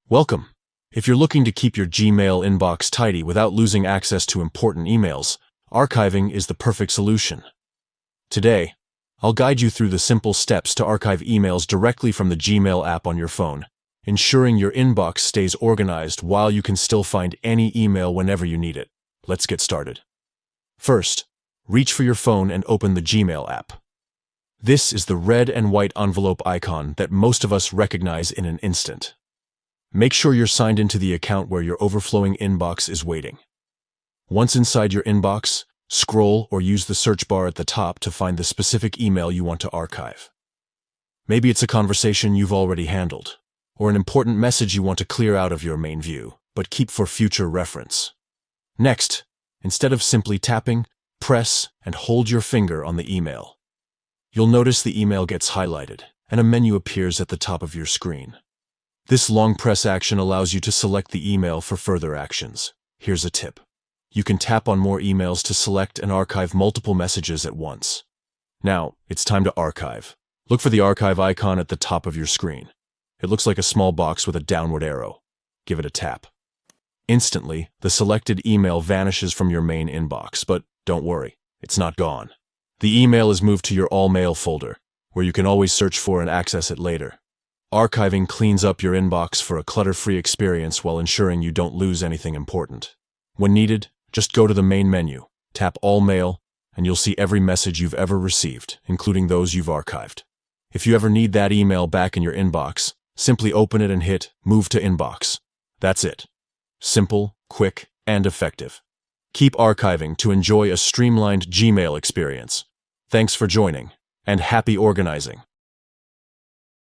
Welcome. If you're looking to keep your Gmail inbox tidy without losing access to important emails, archiving is the perfect solution. Today, I'll guide you through the simple steps to archive emails directly from the Gmail app on your phone, ensuring your inbox stays organized while you can still find any email whenever you need it. Let's get started. First, reach for your phone and open the Gmail app. This is the red and white envelope icon that most of us recognize in an instant. Make sure you're signed into the account where your overflowing inbox is waiting. Once inside your inbox, scroll or use the search bar at the top to find the specific email you want to archive. Maybe it's a conversation you've already handled, or an important message you want to clear out of your main view, but keep for future reference. Next, instead of simply tapping, press and hold your finger on the email. You'll notice the email gets highlighted, and a menu appears at the top of your screen. This long press action allows you to select the email for further actions. Here's a tip. You can tap on more emails to select and archive multiple messages at once. Now, it's time to archive. Look for the archive icon at the top of your screen. It looks like a small box with a downward arrow. Give it a tap. Instantly, the selected email vanishes from your main inbox, but don't worry, it's not gone. The email is moved to your All Mail folder, where you can always search for and access it later. Archiving cleans up your inbox for a clutter-free experience while ensuring you don't lose anything important. When needed, just go to the main menu, tap All Mail, and you'll see every message you've ever received, including those you've archived. If you ever need that email back in your inbox, simply open it and hit Move to Inbox. That's it. Simple, quick, and effective. Keep archiving to enjoy a streamlined Gmail experience. Thanks for joining, and happy organizing.